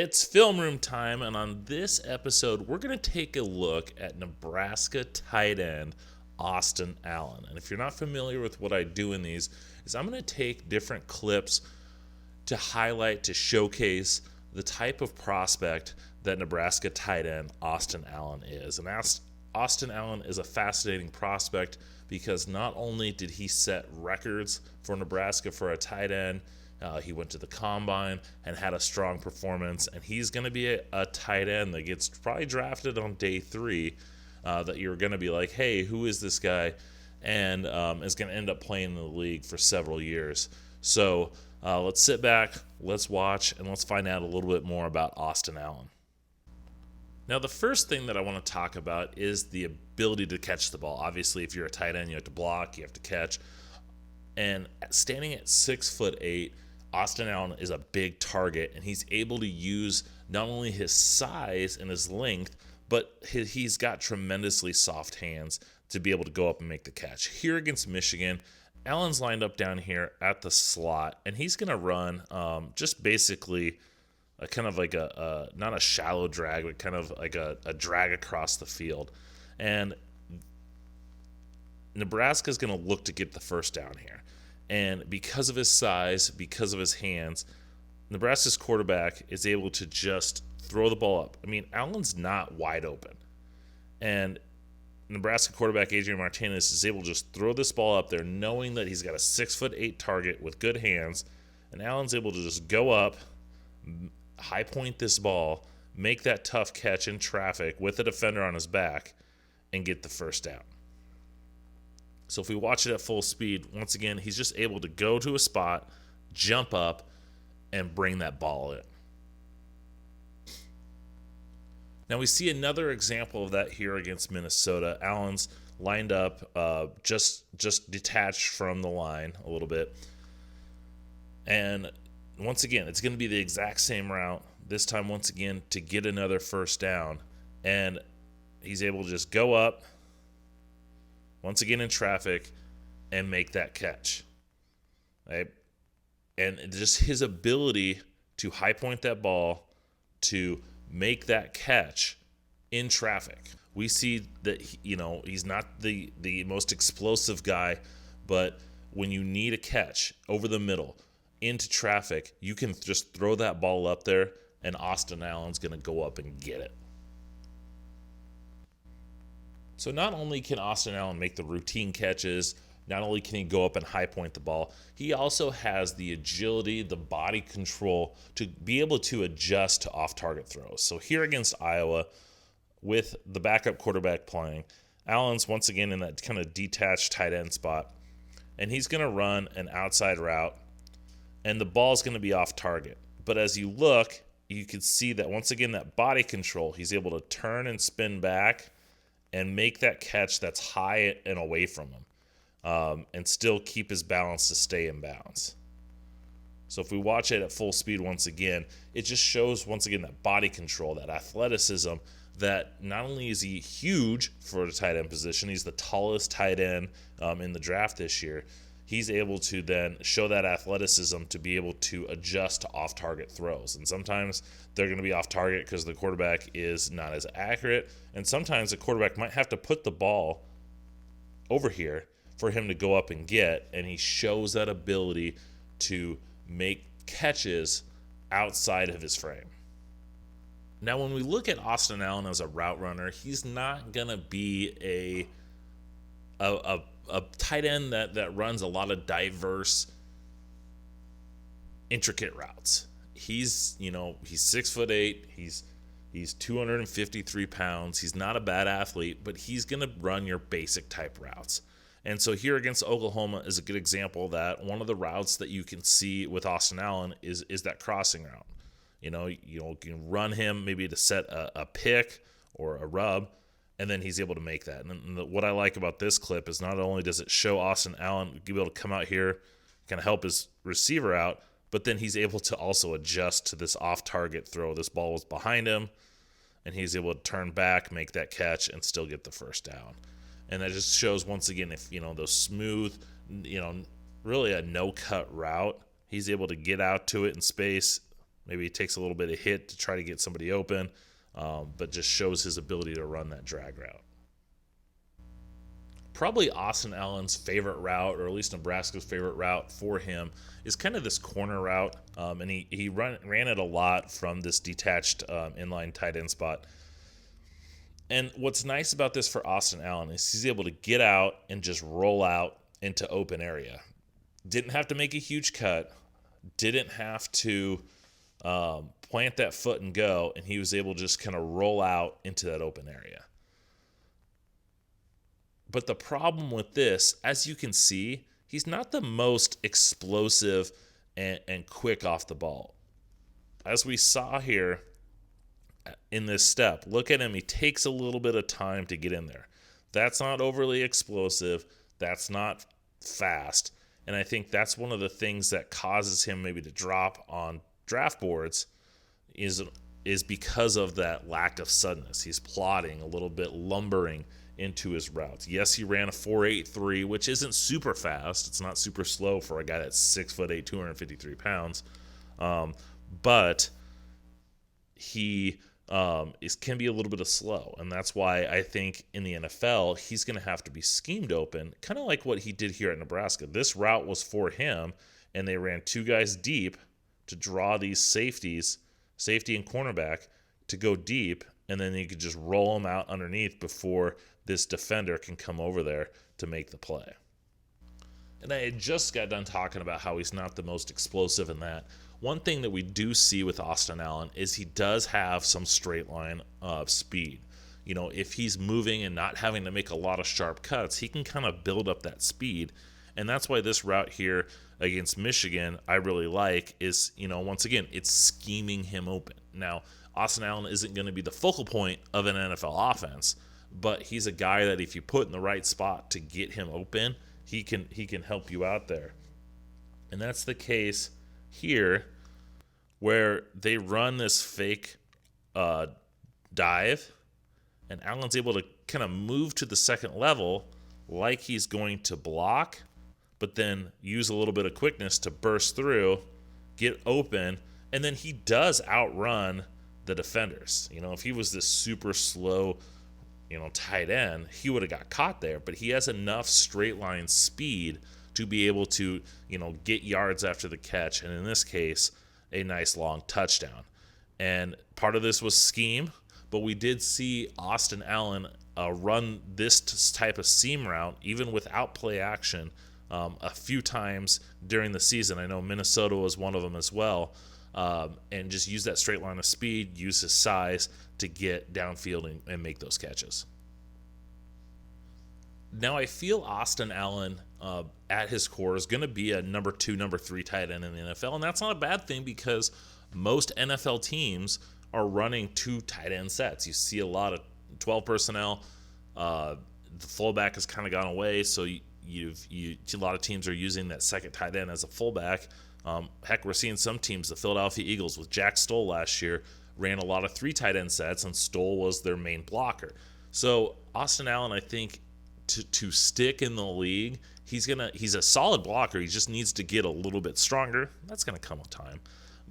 It's film room time, and on this episode, we're going to take a look at Nebraska tight end Austin Allen. And if you're not familiar with what I do in these, is I'm going to take different clips to highlight, to showcase the type of prospect that Nebraska tight end Austin Allen is. And Austin Allen is a fascinating prospect because not only did he set records for Nebraska for a tight end, he went to the combine and had a strong performance, and he's going to be a tight end that gets probably drafted on day 3, that you're going to be like, hey, who is this guy? And is going to end up playing in the league for several years. So let's sit back, let's watch, and let's find out a little bit more about Austin Allen. Now, the first thing that I want to talk about is the ability to catch the ball. Obviously, if you're a tight end, you have to block, you have to catch. And standing at 6'8", Austin Allen is a big target, and he's able to use not only his size and his length, but he's got tremendously soft hands to be able to go up and make the catch. Here against Michigan, Allen's lined up down here at the slot, and he's going to run just basically a kind of like a not a shallow drag, but kind of like a drag across the field. And Nebraska's going to look to get the first down here. And because of his size, because of his hands, Nebraska's quarterback is able to just throw the ball up. I mean, Allen's not wide open. And Nebraska quarterback Adrian Martinez is able to just throw this ball up there knowing that he's got a 6'8" target with good hands. And Allen's able to just go up, high point this ball, make that tough catch in traffic with a defender on his back, and get the first down. So if we watch it at full speed, once again, he's just able to go to a spot, jump up, and bring that ball in. Now we see another example of that here against Minnesota. Allen's lined up, just detached from the line a little bit. And once again, it's going to be the exact same route, this time once again to get another first down. And he's able to just go up, once again in traffic, and make that catch. Right? And just his ability to high point that ball, to make that catch in traffic. We see that, he's not the most explosive guy, but when you need a catch over the middle into traffic, you can just throw that ball up there, and Austin Allen's going to go up and get it. So not only can Austin Allen make the routine catches, not only can he go up and high point the ball, he also has the agility, the body control to be able to adjust to off-target throws. So here against Iowa, with the backup quarterback playing, Allen's once again in that kind of detached tight end spot, and he's going to run an outside route, and the ball's going to be off target. But as you look, you can see that once again, that body control, he's able to turn and spin back and make that catch that's high and away from him, and still keep his balance to stay in bounds. So if we watch it at full speed once again, it just shows once again that body control, that athleticism, that not only is he huge for the tight end position, he's the tallest tight end in the draft this year, he's able to then show that athleticism to be able to adjust to off-target throws. And sometimes they're going to be off-target because the quarterback is not as accurate. And sometimes the quarterback might have to put the ball over here for him to go up and get. And he shows that ability to make catches outside of his frame. Now, when we look at Austin Allen as a route runner, he's not going to be a tight end that runs a lot of diverse, intricate routes. He's 6'8", he's 253 pounds. He's not a bad athlete, but he's going to run your basic type routes. And so here against Oklahoma is a good example of that. One of the routes that you can see with Austin Allen is that crossing route. You can run him maybe to set a pick or a rub, and then he's able to make that. And what I like about this clip is not only does it show Austin Allen be able to come out here, kind of help his receiver out, but then he's able to also adjust to this off-target throw. This ball was behind him, and he's able to turn back, make that catch, and still get the first down. And that just shows, once again, if, those smooth, really a no-cut route, he's able to get out to it in space, Maybe he takes a little bit of hit to try to get somebody open, but just shows his ability to run that drag route. Probably Austin Allen's favorite route, or at least Nebraska's favorite route for him, is kind of this corner route, and he ran it a lot from this detached inline tight end spot. And what's nice about this for Austin Allen is he's able to get out and just roll out into open area. Didn't have to make a huge cut, didn't have to plant that foot and go, and he was able to just kind of roll out into that open area. But the problem with this, as you can see, he's not the most explosive and quick off the ball. As we saw here in this step, look at him. He takes a little bit of time to get in there. That's not overly explosive. That's not fast. And I think that's one of the things that causes him maybe to drop on draft boards is because of that lack of suddenness. He's plodding a little bit, lumbering into his routes. Yes, he ran a 4.83, which isn't super fast. It's not super slow for a guy that's 6'8", 253 pounds. But he can be a little bit of slow. And that's why I think in the NFL, he's going to have to be schemed open, kind of like what he did here at Nebraska. This route was for him, and they ran two guys deep to draw these safety and cornerback to go deep, and then you could just roll them out underneath before this defender can come over there to make the play. And I had just got done talking about how he's not the most explosive in that. One thing that we do see with Austin Allen is he does have some straight line speed. You know, if he's moving and not having to make a lot of sharp cuts, he can kind of build up that speed. And that's why this route here against Michigan I really like is, you know, once again, it's scheming him open. Now, Austin Allen isn't going to be the focal point of an NFL offense, but he's a guy that if you put in the right spot to get him open, he can help you out there. And that's the case here where they run this fake dive, and Allen's able to kind of move to the second level like he's going to block, but then use a little bit of quickness to burst through, get open, and then he does outrun the defenders. You know, if he was this super slow, you know, tight end, he would have got caught there, but he has enough straight line speed to be able to, you know, get yards after the catch, and in this case, a nice long touchdown. And part of this was scheme, but we did see Austin Allen run this type of seam route, even without play action, a few times during the season. I know Minnesota was one of them as well, and just use that straight line of speed, use his size to get downfield and make those catches. Now, I feel Austin Allen at his core is going to be a number 2, number 3 tight end in the NFL, and that's not a bad thing because most NFL teams are running 2 tight end sets. You see a lot of 12 personnel. The fullback has kind of gone away, so a lot of teams are using that second tight end as a fullback. Heck, we're seeing some teams, the Philadelphia Eagles with Jack Stoll last year, ran a lot of 3 tight end sets, and Stoll was their main blocker. So Austin Allen, I think, to stick in the league, he's a solid blocker. He just needs to get a little bit stronger. That's going to come with time.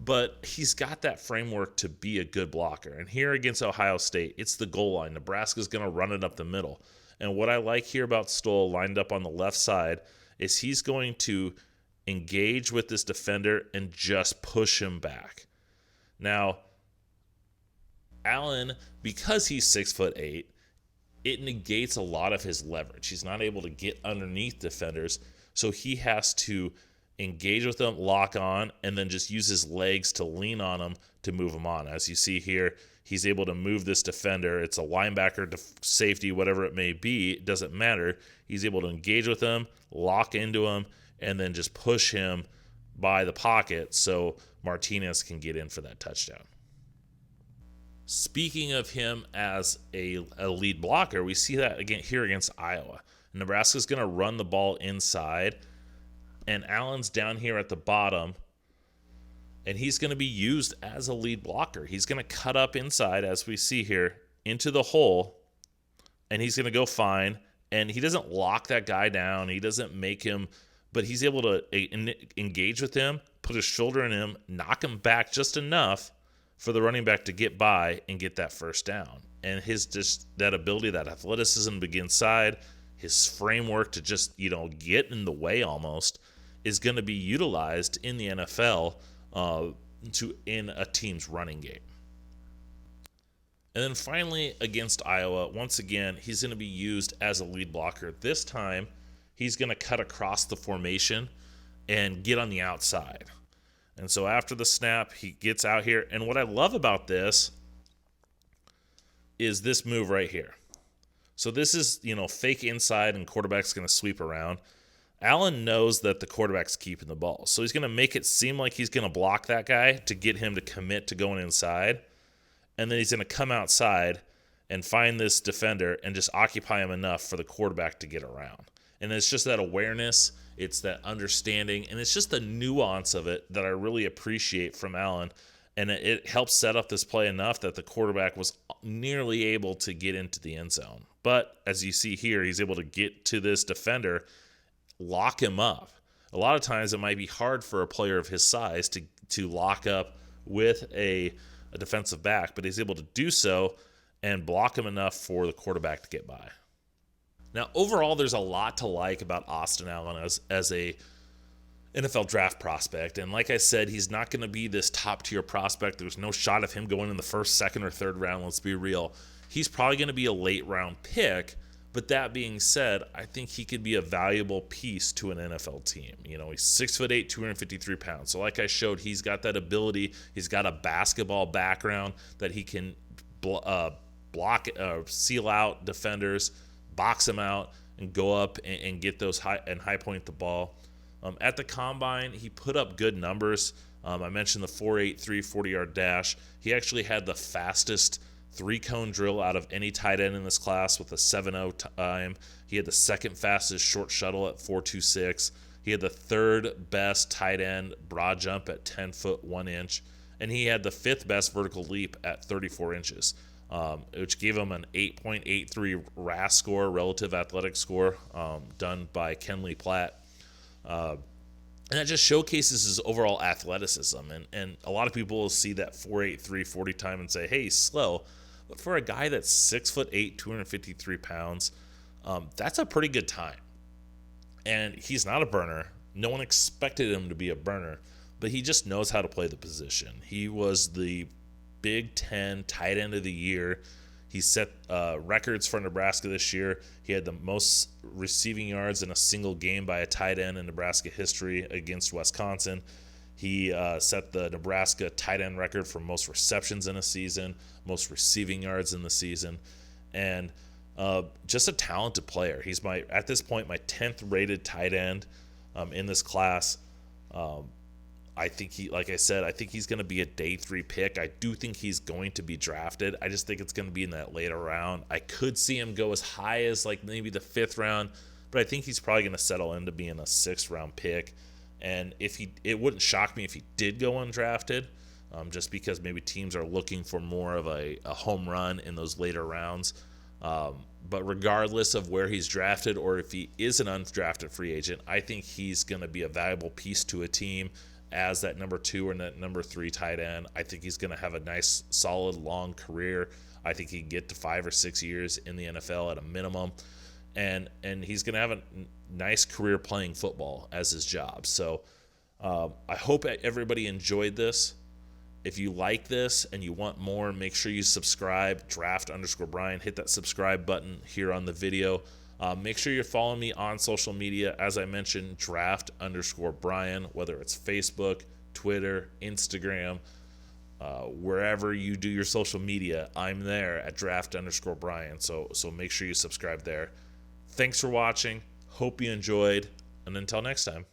But he's got that framework to be a good blocker. And here against Ohio State, it's the goal line. Nebraska's going to run it up the middle. And what I like here about Stoll lined up on the left side is he's going to engage with this defender and just push him back. Now, Allen, because he's 6'8", it negates a lot of his leverage. He's not able to get underneath defenders, so he has to engage with them, lock on, and then just use his legs to lean on them to move them on. As you see here, he's able to move this defender. It's a linebacker, safety, whatever it may be. It doesn't matter. He's able to engage with them, lock into him, and then just push him by the pocket so Martinez can get in for that touchdown. Speaking of him as a lead blocker, we see that again here against Iowa. Nebraska's going to run the ball inside, and Allen's down here at the bottom, and he's going to be used as a lead blocker. He's going to cut up inside, as we see here, into the hole, and he's going to go fine, and he doesn't lock that guy down. He doesn't make him, but he's able to engage with him, put his shoulder in him, knock him back just enough for the running back to get by and get that first down. And his just that ability, that athleticism to get inside, his framework to just, get in the way almost, is going to be utilized in the NFL in a team's running game. And then finally, against Iowa, once again, he's going to be used as a lead blocker. This time, he's going to cut across the formation and get on the outside. And so after the snap, he gets out here. And what I love about this is this move right here. So this is, fake inside, and quarterback's going to sweep around. Allen knows that the quarterback's keeping the ball. So he's going to make it seem like he's going to block that guy to get him to commit to going inside. And then he's going to come outside and find this defender and just occupy him enough for the quarterback to get around. And it's just that awareness, it's that understanding, and it's just the nuance of it that I really appreciate from Allen. And it helps set up this play enough that the quarterback was nearly able to get into the end zone. But as you see here, he's able to get to this defender, lock him up. A lot of times it might be hard for a player of his size to lock up with a defensive back, but he's able to do so and block him enough for the quarterback to get by. Now, overall, there's a lot to like about Austin Allen as a NFL draft prospect. And like I said, he's not going to be this top-tier prospect. There's no shot of him going in the first, second, or third round. Let's be real. He's probably going to be a late-round pick. But that being said, I think he could be a valuable piece to an NFL team. He's 6'8", 253 pounds. So like I showed, he's got that ability. He's got a basketball background that he can block, seal out defenders, box them out, and go up and get those high point the ball. At the combine, he put up good numbers. I mentioned the 4.83 40-yard dash. He actually had the fastest three-cone drill out of any tight end in this class with a 7.0 time. He had the second fastest short shuttle at 4.26. He had the third best tight end broad jump at 10 foot 1 inch. And he had the fifth best vertical leap at 34 inches, which gave him an 8.83 RAS score, relative athletic score, done by Kenley Platt. And that just showcases his overall athleticism. And a lot of people will see that 4.83 40 time and say, hey, he's slow. But for a guy that's 6'8", 253 pounds, that's a pretty good time. And he's not a burner. No one expected him to be a burner, but he just knows how to play the position. He was the Big Ten tight end of the year. He set records for Nebraska this year. He had the most receiving yards in a single game by a tight end in Nebraska history against Wisconsin. He set the Nebraska tight end record for most receptions in a season, most receiving yards in the season, and just a talented player. He's at this point my 10th rated tight end in this class. I think I think he's going to be a day 3 pick. I do think he's going to be drafted. I just think it's going to be in that later round. I could see him go as high as maybe the 5th round, but I think he's probably going to settle into being a 6th round pick. And it wouldn't shock me if he did go undrafted, just because maybe teams are looking for more of a home run in those later rounds. But regardless of where he's drafted or if he is an undrafted free agent, I think he's going to be a valuable piece to a team as that number 2 or that number 3 tight end. I think he's going to have a nice, solid, long career. I think he can get to 5 or 6 years in the NFL at a minimum. And he's going to have a nice career playing football as his job. So I hope everybody enjoyed this. If you like this and you want more, make sure you subscribe, draft_Brian. Hit that subscribe button here on the video. Make sure you're following me on social media. As I mentioned, draft_Brian, whether it's Facebook, Twitter, Instagram, wherever you do your social media, I'm there at draft_Brian. So make sure you subscribe there. Thanks for watching. Hope you enjoyed. And until next time.